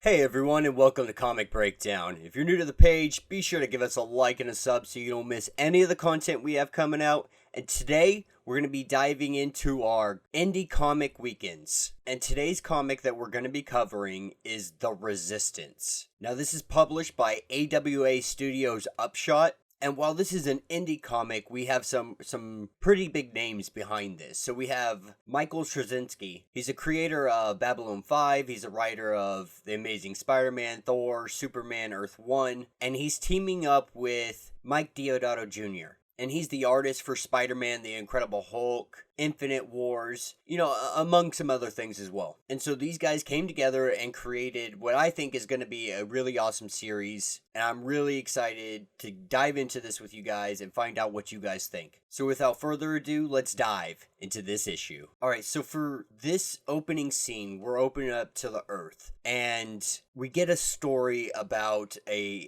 Hey everyone, and welcome to Comic Breakdown. If you're new to the page, be sure to give us a like and a sub so you don't miss any of the content we have coming out. And today, we're going to be diving into our indie comic weekends. And today's comic that we're going to be covering is The Resistance. Now, this is published by AWA Studios Upshot. And while this is an indie comic, we have some pretty big names behind this. So we have Michael Straczynski. He's a creator of Babylon 5. He's a writer of The Amazing Spider-Man, Thor, Superman, Earth 1. And he's teaming up with Mike Deodato Jr. And he's the artist for Spider-Man, The Incredible Hulk, Infinite Wars, among some other things as well. And so these guys came together and created what I think is going to be a really awesome series. And I'm really excited to dive into this with you guys and find out what you guys think. So without further ado, let's dive into this issue. Alright, so for this opening scene, we're opening up to the Earth. And we get a story about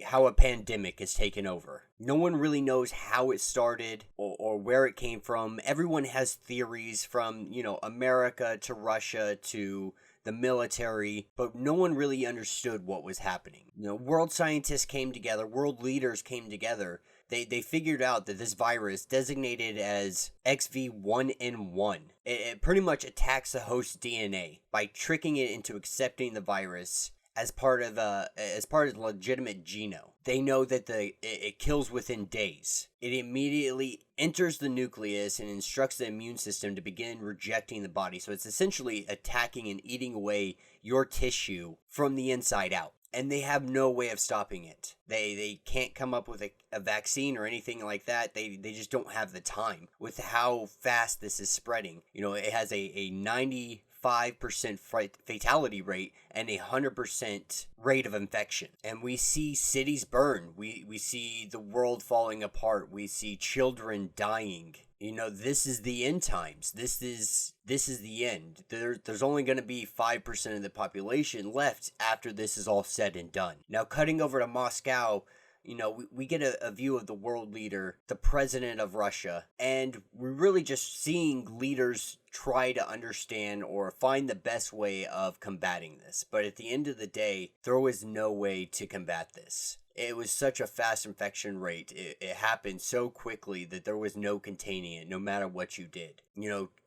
how a pandemic has taken over. No one really knows how it started or where it came from. Everyone has theories from, America to Russia to the military, but no one really understood what was happening. World scientists came together, world leaders came together. They figured out that this virus, designated as XV1N1, it pretty much attacks the host DNA by tricking it into accepting the virus as part of the legitimate genome. They know that it kills within days. It immediately enters the nucleus and instructs the immune system to begin rejecting the body. So it's essentially attacking and eating away your tissue from the inside out. And they have no way of stopping it. They can't come up with a vaccine or anything like that. They just don't have the time with how fast this is spreading. It has a 95% fatality rate and 100% rate of infection. And we see cities burn. We see the world falling apart. We see children dying. This is the end times. This is the end. There's only going to be 5% of the population left after this is all said and done. Now, cutting over to Moscow, we get a view of the world leader, the president of Russia, and we're really just seeing leaders try to understand or find the best way of combating this. But at the end of the day, there was no way to combat this. It was such a fast infection rate. It happened so quickly that there was no containing it, no matter what you did.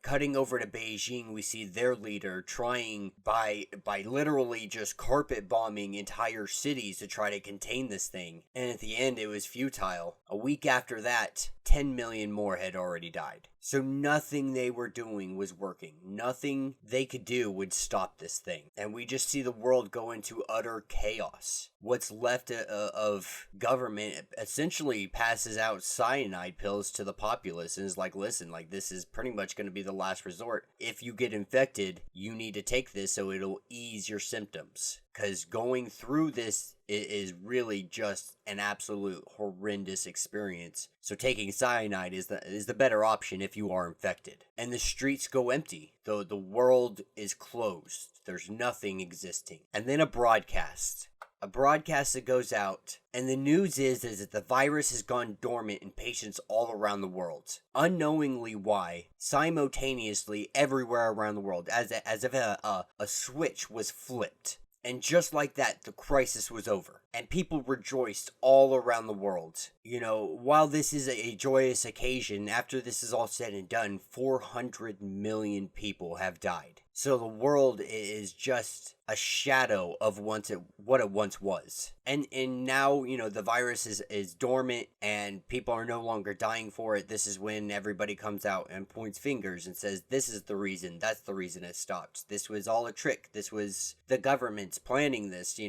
Cutting over to Beijing, we see their leader trying by literally just carpet bombing entire cities to try to contain this thing. And at the end, it was futile. A week after that, 10 million more had already died. So nothing they were doing was working. Nothing they could do would stop this thing. And we just see the world go into utter chaos. What's left of government essentially passes out cyanide pills to the populace and is like, listen, this is pretty much going to be the last resort. If you get infected, you need to take this so it'll ease your symptoms. Because going through this is really just an absolute horrendous experience. So taking cyanide is the better option if you are infected. And the streets go empty. Though the world is closed. There's nothing existing. And then a broadcast that goes out, and the news is that the virus has gone dormant in patients all around the world. Unknowingly why, simultaneously everywhere around the world, as if a switch was flipped. And just like that, the crisis was over. And people rejoiced all around the world. While this is a joyous occasion, after this is all said and done, 400 million people have died. So the world is just a shadow of what it once was. And now, the virus is dormant and people are no longer dying for it. This is when everybody comes out and points fingers and says, this is the reason, that's the reason it stopped. This was all a trick. This was the government's planning this.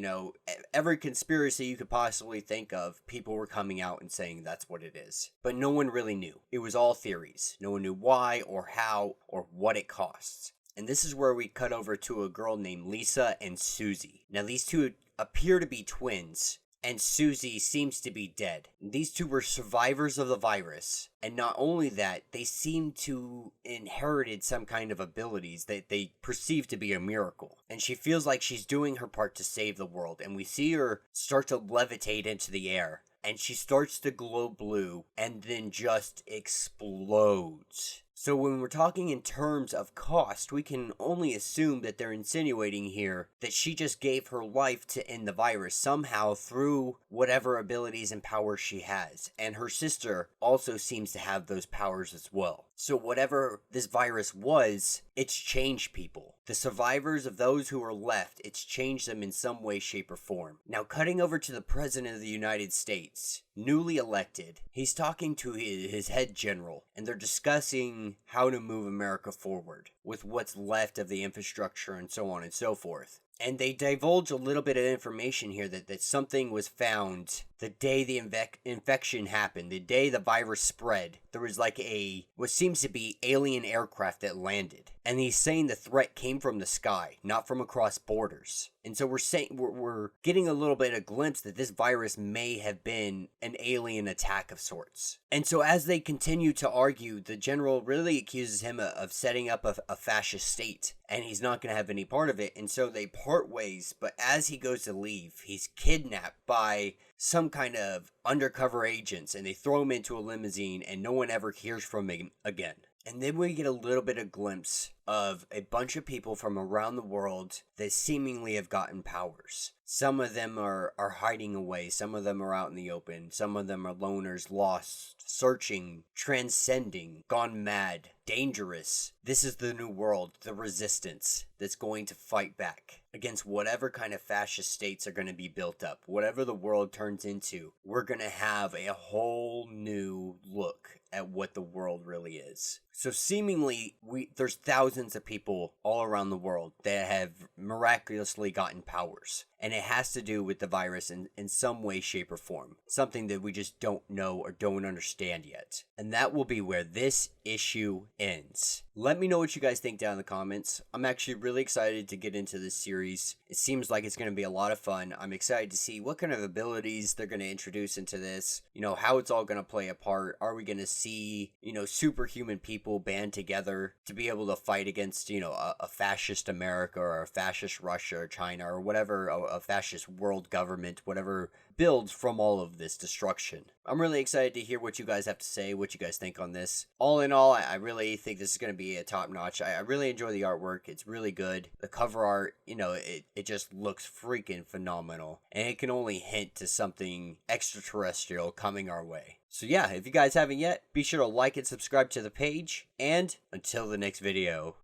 Every conspiracy you could possibly think of, people were coming out and saying that's what it is. But no one really knew. It was all theories. No one knew why or how or what it costs. And this is where we cut over to a girl named Lisa and Susie. Now, these two appear to be twins, and Susie seems to be dead. These two were survivors of the virus, and not only that, they seem to inherited some kind of abilities that they perceive to be a miracle. And she feels like she's doing her part to save the world, and we see her start to levitate into the air. And she starts to glow blue, and then just explodes. So when we're talking in terms of cost, we can only assume that they're insinuating here that she just gave her life to end the virus somehow through whatever abilities and powers she has. And her sister also seems to have those powers as well. So whatever this virus was, it's changed people. The survivors of those who are left, it's changed them in some way, shape, or form. Now, cutting over to the President of the United States, newly elected, he's talking to his head general, and they're discussing how to move America forward with what's left of the infrastructure and so on and so forth. And they divulge a little bit of information here that something was found the day the infection happened, the day the virus spread. There was like what seems to be alien aircraft that landed. And he's saying the threat came from the sky, not from across borders. And so we're getting a little bit of a glimpse that this virus may have been an alien attack of sorts. And so as they continue to argue, the general really accuses him of setting up a fascist state, and he's not going to have any part of it. And so they part ways, but as he goes to leave, he's kidnapped by some kind of undercover agents, and they throw him into a limousine, and no one ever hears from him again. And then we get a little bit of glimpse of a bunch of people from around the world that seemingly have gotten powers. Some of them are hiding away. Some of them are out in the open. Some of them are loners, lost, searching, transcending, gone mad, dangerous. This is the new world, the resistance that's going to fight back against whatever kind of fascist states are going to be built up. Whatever the world turns into, we're going to have a whole new look at what the world really is. So seemingly, there's thousands of people all around the world that have miraculously gotten powers. And it has to do with the virus in some way, shape, or form. Something that we just don't know or don't understand yet. And that will be where this issue ends. Let me know what you guys think down in the comments. I'm actually really excited to get into this series. It seems like it's going to be a lot of fun. I'm excited to see what kind of abilities they're going to introduce into this. You know, how it's all going to play a part. Are we going to see, superhuman people band together to be able to fight against, a fascist America or a fascist Russia or China or whatever, a fascist world government, whatever builds from all of this destruction. I'm really excited to hear what you guys have to say, what you guys think on this. All in all, I really think this is going to be a top notch. I really enjoy the artwork. It's really good. The cover art, it just looks freaking phenomenal. And it can only hint to something extraterrestrial coming our way. So yeah, if you guys haven't yet, be sure to like and subscribe to the page. And until the next video.